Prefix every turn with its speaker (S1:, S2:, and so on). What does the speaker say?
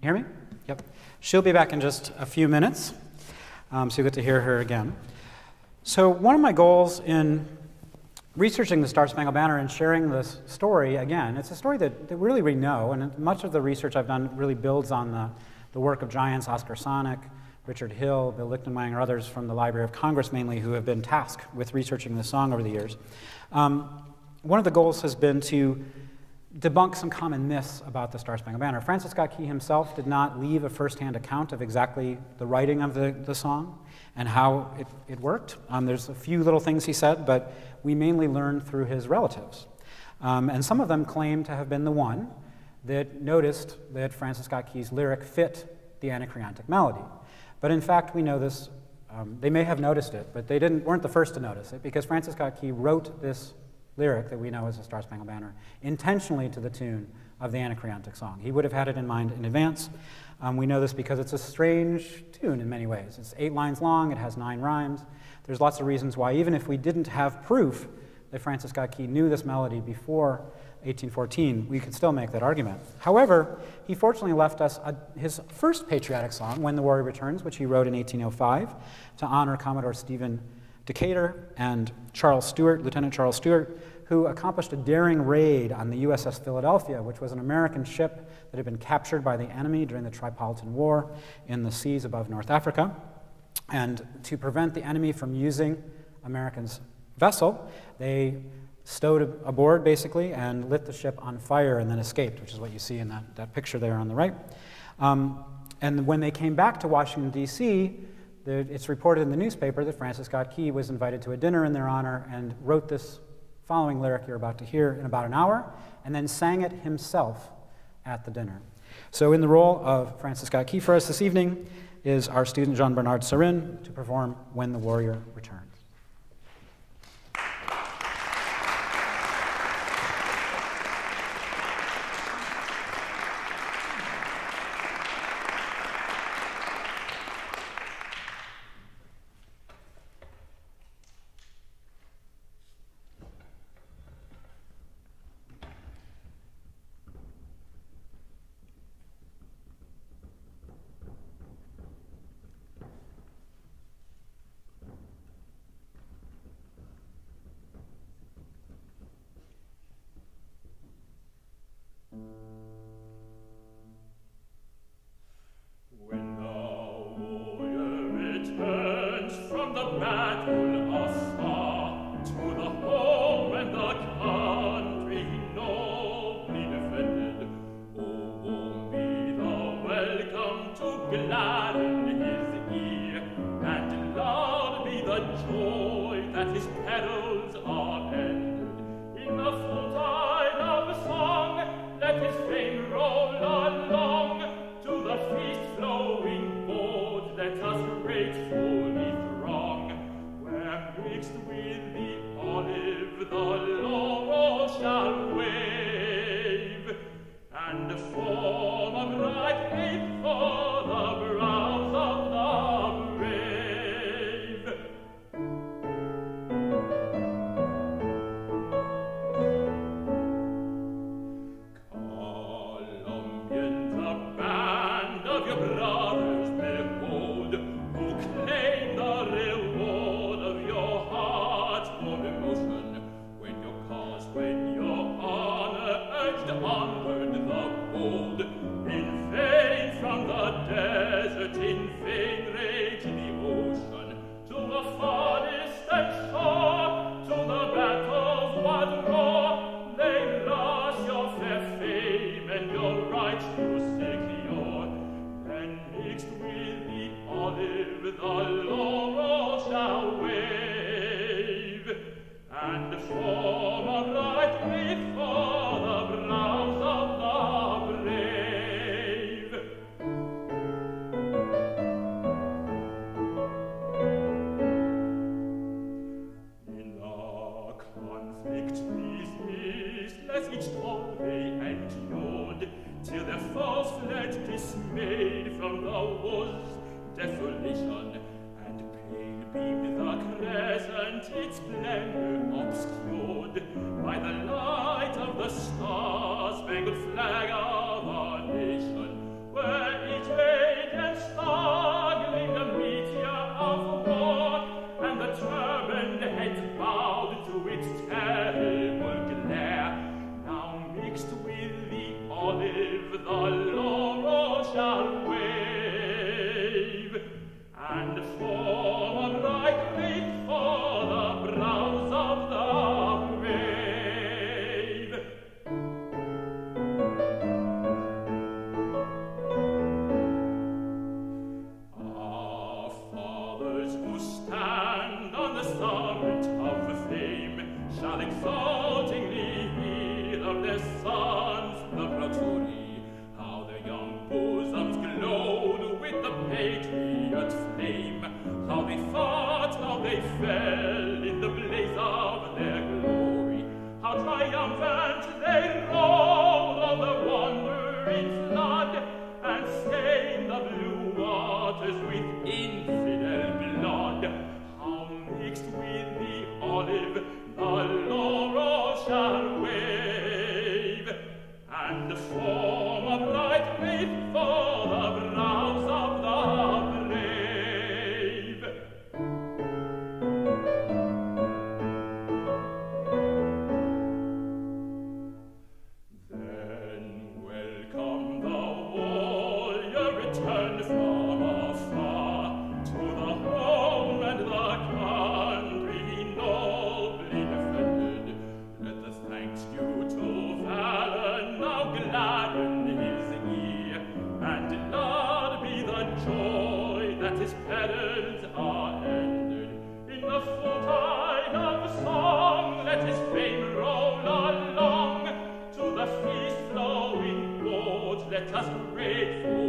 S1: hear me? Yep. She'll be back in just a few minutes, so you'll get to hear her again. So one of my goals in researching the Star-Spangled Banner and sharing this story, again, it's a story that really we know, and much of the research I've done really builds on the work of giants, Oscar Sonic, Richard Hill, Bill Lichtenwang, others from the Library of Congress mainly, who have been tasked with researching this song over the years. One of the goals has been to debunk some common myths about the Star-Spangled Banner. Francis Scott Key himself did not leave a first-hand account of exactly the writing of the song and how it worked. There's a few little things he said, but we mainly learned through his relatives. And some of them claim to have been the one that noticed that Francis Scott Key's lyric fit the anacreontic melody. But in fact, we know this, they may have noticed it, but they weren't the first to notice it, because Francis Scott Key wrote this lyric that we know as the Star-Spangled Banner intentionally to the tune of the anacreontic song. He would have had it in mind in advance. We know this because it's a strange tune in many ways. It's 8 lines long, it has 9 rhymes. There's lots of reasons why, even if we didn't have proof that Francis Scott Key knew this melody before 1814, we could still make that argument. However, he fortunately left us his first patriotic song, When the Warrior Returns, which he wrote in 1805 to honor Commodore Stephen Decatur and Charles Stewart, Lieutenant Charles Stewart, who accomplished a daring raid on the USS Philadelphia, which was an American ship that had been captured by the enemy during the Tripolitan War in the seas above North Africa. And to prevent the enemy from using Americans' vessel, they stowed aboard, basically, and lit the ship on fire and then escaped, which is what you see in that picture there on the right. And when they came back to Washington, D.C., it's reported in the newspaper that Francis Scott Key was invited to a dinner in their honor and wrote this following lyric you're about to hear in about an hour, and then sang it himself at the dinner. So in the role of Francis Scott Key for us this evening is our student Jean-Bernard Sarin to perform When the Warrior Returns.
S2: Gladden his ear, and loud be the joy that his perils are ended. In the full tide of song, let his fame roll along. To the feast-flowing board, let us gratefully throng. Where mixed with the olive, the laurel shall wave, and form a bright wreath for the brows of the brave. Columbians, the band of your brothers behold, who claim the reward of your heart's warm emotion, when your cause, when your honor urged onward the bold. In vain from the desert, in vain rage the ocean, to the far distant shore, to the battle's wild roar, they lost your fair fame and your right to secure. Then mixed with the olive, the laurel shall wave, and form a bright wreath for the brows of the brave. In the conflict these let each toll they endured, till their foes fled dismayed from the woods. Desolation and pain beamed the crescent, its splendor obscured by the light of the star-spangled flag of our nation, where from their sons the broturi, how their young bosoms glowed with the patriot flame, how they fought, how they fell in the blaze of their glory, how triumphant they rode on the wandering flood, and stained the blue waters with infidel blood, how mixed with the olive the laurel shall wave, and form a bright wreath for the brows of the brave. Then welcome the warrior returned from afar to the home and the country he nobly defended. Let the thanks due to valor now gladden his ear, and loud be the joy that his perils are ended. In the full tide of song let his fame roll along, to the feast flowing boards let us grateful